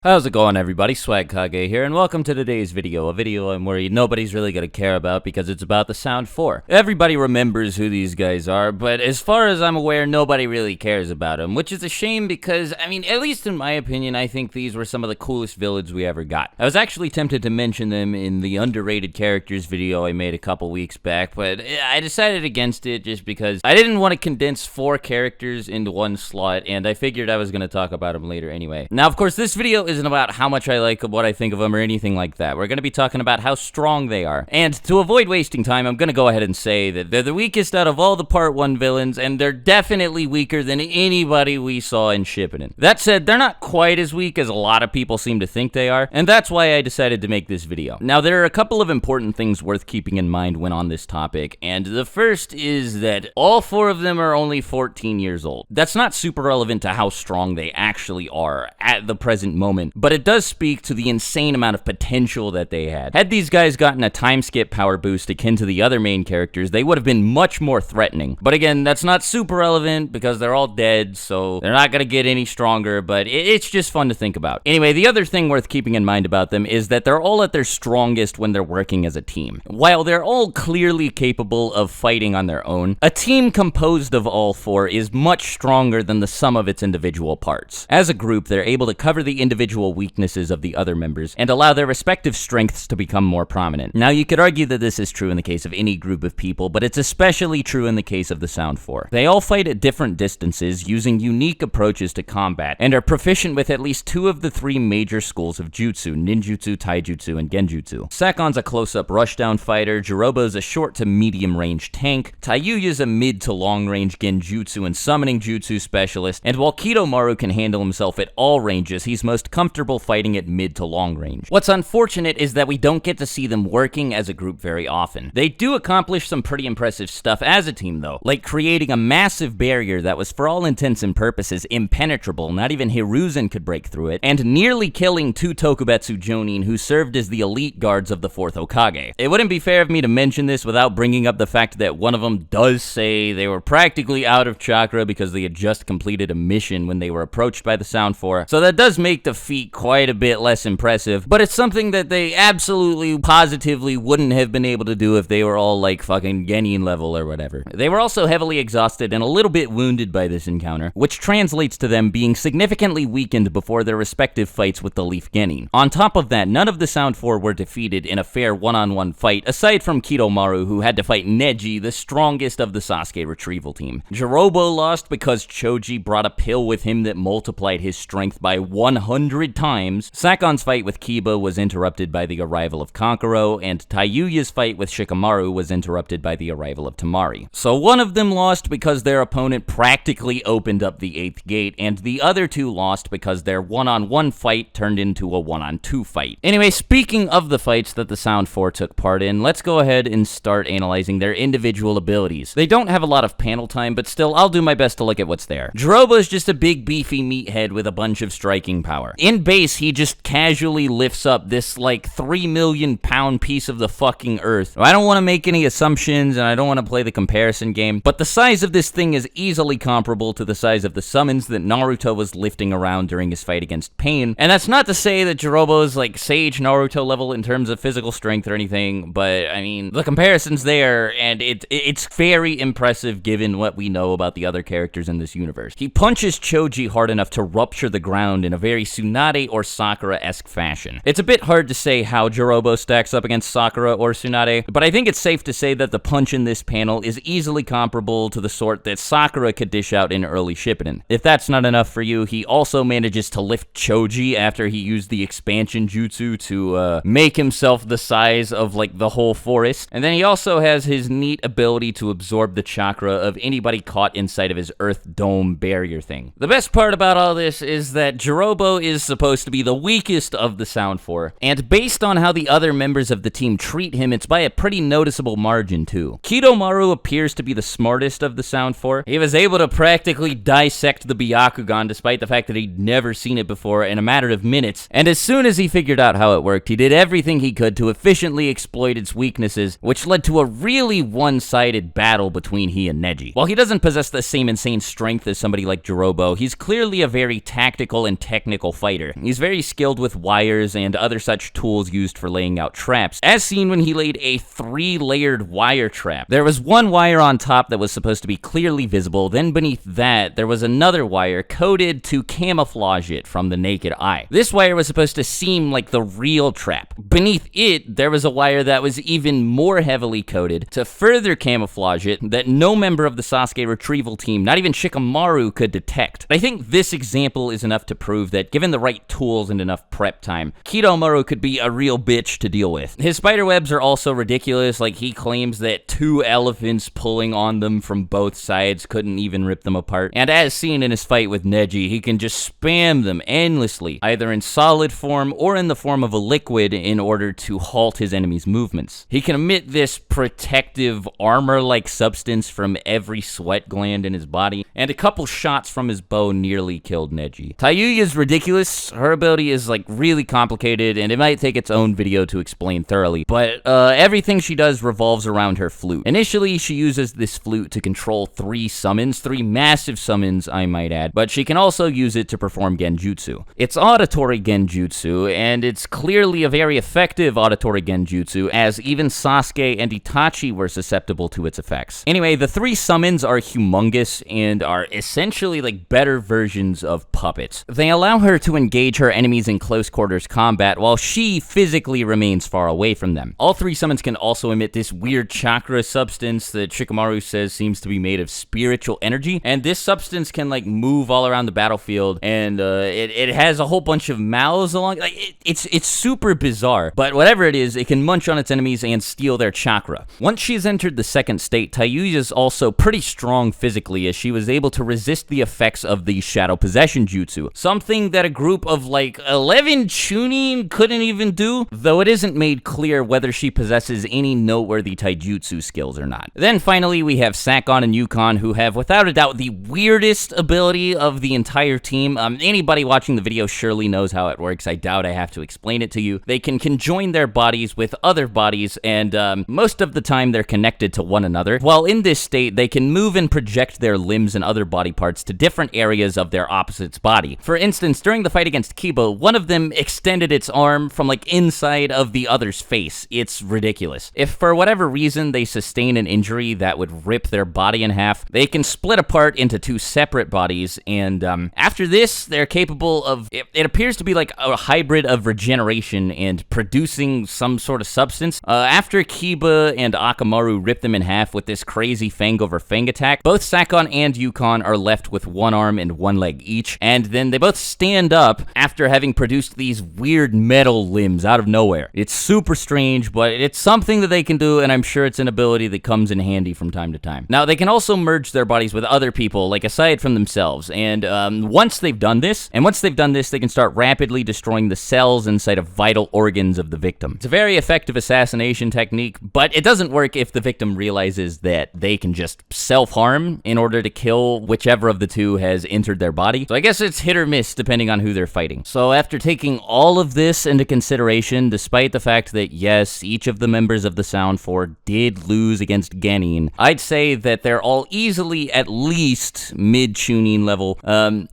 How's it going, everybody? Swagkage here, and welcome to today's video, a video I'm worried nobody's really gonna care about because it's about the Sound 4. Everybody remembers who these guys are, but as far as I'm aware, nobody really cares about them, which is a shame because, I mean, at least in my opinion, I think these were some of the coolest villains we ever got. I was actually tempted to mention them in the underrated characters video I made a couple weeks back, but I decided against it just because I didn't want to condense 4 characters into one slot, and I figured I was gonna talk about them later anyway. Now, of course, this video isn't about how much I like what I think of them or anything like that. We're going to be talking about how strong they are. And to avoid wasting time, I'm going to go ahead and say that they're the weakest out of all the Part 1 villains, and they're definitely weaker than anybody we saw in Shippuden. That said, they're not quite as weak as a lot of people seem to think they are, and that's why I decided to make this video. Now, there are a couple of important things worth keeping in mind when on this topic, and the first is that all 4 of them are only 14 years old. That's not super relevant to how strong they actually are at the present moment, but it does speak to the insane amount of potential that they had. Had these guys gotten a time skip power boost akin to the other main characters, they would have been much more threatening. But again, that's not super relevant because they're all dead, so they're not gonna get any stronger, but it's just fun to think about. Anyway, the other thing worth keeping in mind about them is that they're all at their strongest when they're working as a team. While they're all clearly capable of fighting on their own, a team composed of all 4 is much stronger than the sum of its individual parts. As a group, they're able to cover the individual weaknesses of the other members and allow their respective strengths to become more prominent. Now, you could argue that this is true in the case of any group of people, but it's especially true in the case of the Sound 4. They all fight at different distances using unique approaches to combat and are proficient with at least 2 of the 3 major schools of jutsu: ninjutsu, taijutsu, and genjutsu. Sakon's a close-up rushdown fighter, Jirobo's a short to medium range tank, Taiyuya's a mid to long range genjutsu and summoning jutsu specialist, and while Kidomaru can handle himself at all ranges, he's most comfortable fighting at mid to long range. What's unfortunate is that we don't get to see them working as a group very often. They do accomplish some pretty impressive stuff as a team though, like creating a massive barrier that was for all intents and purposes impenetrable, not even Hiruzen could break through it, and nearly killing 2 Tokubetsu Jonin who served as the elite guards of the 4th Hokage. It wouldn't be fair of me to mention this without bringing up the fact that one of them does say they were practically out of chakra because they had just completed a mission when they were approached by the Sound 4, so that does make the feat quite a bit less impressive, but it's something that they absolutely, positively wouldn't have been able to do if they were all like fucking Genin level or whatever. They were also heavily exhausted and a little bit wounded by this encounter, which translates to them being significantly weakened before their respective fights with the Leaf Genin. On top of that, none of the Sound 4 were defeated in a fair one-on-one fight, aside from Kidomaru, who had to fight Neji, the strongest of the Sasuke retrieval team. Jirobo lost because Choji brought a pill with him that multiplied his strength by 100 times. Sakon's fight with Kiba was interrupted by the arrival of Kankuro, and Taiyuya's fight with Shikamaru was interrupted by the arrival of Tamari. So one of them lost because their opponent practically opened up the 8th gate, and the other 2 lost because their one-on-one fight turned into a one-on-2 fight. Anyway, speaking of the fights that the Sound 4 took part in, let's go ahead and start analyzing their individual abilities. They don't have a lot of panel time, but still, I'll do my best to look at what's there. Jirobo's just a big beefy meathead with a bunch of striking power. In base, he just casually lifts up this like 3 million pound piece of the fucking earth. I don't want to make any assumptions and I don't want to play the comparison game, but the size of this thing is easily comparable to the size of the summons that Naruto was lifting around during his fight against Pain. And that's not to say that Jirobo is like Sage Naruto level in terms of physical strength or anything, but I mean, the comparison's there and it's very impressive given what we know about the other characters in this universe. He punches Choji hard enough to rupture the ground in a very Tsunade or Sakura-esque fashion. It's a bit hard to say how Jirobo stacks up against Sakura or Tsunade, but I think it's safe to say that the punch in this panel is easily comparable to the sort that Sakura could dish out in early Shippuden. If that's not enough for you, he also manages to lift Choji after he used the expansion jutsu to make himself the size of like the whole forest, and then he also has his neat ability to absorb the chakra of anybody caught inside of his earth dome barrier thing. The best part about all this is that Jirobo is supposed to be the weakest of the Sound 4, and based on how the other members of the team treat him, it's by a pretty noticeable margin too. Kidomaru appears to be the smartest of the Sound 4. He was able to practically dissect the Byakugan despite the fact that he'd never seen it before in a matter of minutes, and as soon as he figured out how it worked, he did everything he could to efficiently exploit its weaknesses, which led to a really one-sided battle between he and Neji. While he doesn't possess the same insane strength as somebody like Jirobo, he's clearly a very tactical and technical fighter fighter. He's very skilled with wires and other such tools used for laying out traps, as seen when he laid a 3-layered wire trap. There was one wire on top that was supposed to be clearly visible, then beneath that, there was another wire coated to camouflage it from the naked eye. This wire was supposed to seem like the real trap. Beneath it, there was a wire that was even more heavily coated to further camouflage it that no member of the Sasuke retrieval team, not even Shikamaru, could detect. I think this example is enough to prove that given the right tools and enough prep time, Kidomaru could be a real bitch to deal with. His spiderwebs are also ridiculous, like he claims that 2 elephants pulling on them from both sides couldn't even rip them apart. And as seen in his fight with Neji, he can just spam them endlessly, either in solid form or in the form of a liquid in order to halt his enemy's movements. He can emit this protective armor-like substance from every sweat gland in his body, and a couple shots from his bow nearly killed Neji. Tayuya's ridiculous. Her ability is like really complicated, and it might take its own video to explain thoroughly, but everything she does revolves around her flute. Initially, she uses this flute to control 3 summons, 3 massive summons, I might add, but she can also use it to perform genjutsu. It's auditory genjutsu, and it's clearly a very effective auditory genjutsu, as even Sasuke and Itachi were susceptible to its effects. Anyway, the 3 summons are humongous and are essentially like better versions of puppets. They allow her to engage her enemies in close quarters combat while she physically remains far away from them. All 3 summons can also emit this weird chakra substance that Shikamaru says seems to be made of spiritual energy, and this substance can like move all around the battlefield, and it has a whole bunch of mouths along. Like it's super bizarre, but whatever it is, it can munch on its enemies and steal their chakra. Once she's entered the second state, Tayuya's also pretty strong physically, as she was able to resist the effects of the shadow possession jutsu, something that a group of like 11 Chunin couldn't even do, though it isn't made clear whether she possesses any noteworthy taijutsu skills or not. Then finally we have Sakon and Yukon, who have without a doubt the weirdest ability of the entire team. Anybody watching the video surely knows how it works. I doubt I have to explain it to you. They can conjoin their bodies with other bodies, and most of the time they're connected to one another. While in this state, they can move and project their limbs and other body parts to different areas of their opposite's body. For instance, during the fight against Kiba, one of them extended its arm from like inside of the other's face. It's ridiculous. If for whatever reason they sustain an injury that would rip their body in half, they can split apart into 2 separate bodies, and after this, they're capable of, it appears to be like a hybrid of regeneration and producing some sort of substance. After Kiba and Akamaru rip them in half with this crazy fang over fang attack, both Sakon and Yukon are left with 1 arm and 1 leg each, and then they both stand up after having produced these weird metal limbs out of nowhere. It's super strange, but it's something that they can do, and I'm sure it's an ability that comes in handy from time to time. Now, they can also merge their bodies with other people, like aside from themselves, and once they've done this, they can start rapidly destroying the cells inside of vital organs of the victim. It's a very effective assassination technique, but it doesn't work if the victim realizes that they can just self-harm in order to kill whichever of the 2 has entered their body. So I guess it's hit or miss depending on who they're fighting. So after taking all of this into consideration, despite the fact that yes, each of the members of the Sound 4 did lose against Genin, I'd say that they're all easily at least mid-Chunin level.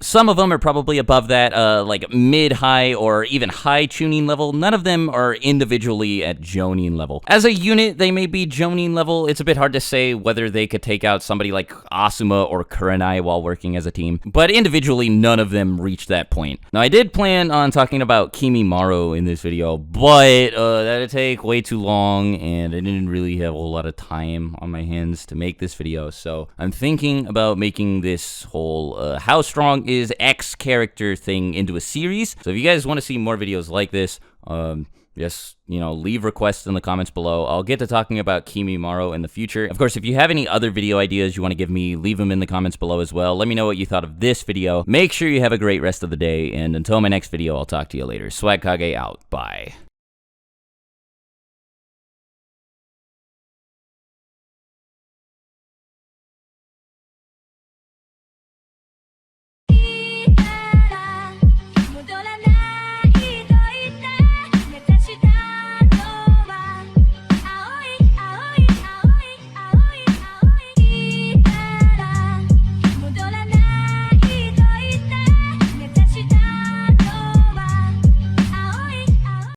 Some of them are probably above that, like mid-high or even high Chunin level. None of them are individually at Jonin level. As a unit, they may be Jonin level. It's a bit hard to say whether they could take out somebody like Asuma or Kurenai while working as a team, but individually, none of them reached that point. Now, I did plan on talking about Kimimaro in this video, but that'd take way too long, and I didn't really have a whole lot of time on my hands to make this video, so I'm thinking about making this whole how strong is X character thing into a series. So if you guys want to see more videos like this, just, leave requests in the comments below. I'll get to talking about Kimimaro in the future. Of course, if you have any other video ideas you want to give me, leave them in the comments below as well. Let me know what you thought of this video. Make sure you have a great rest of the day, and until my next video, I'll talk to you later. Swagkage out. Bye.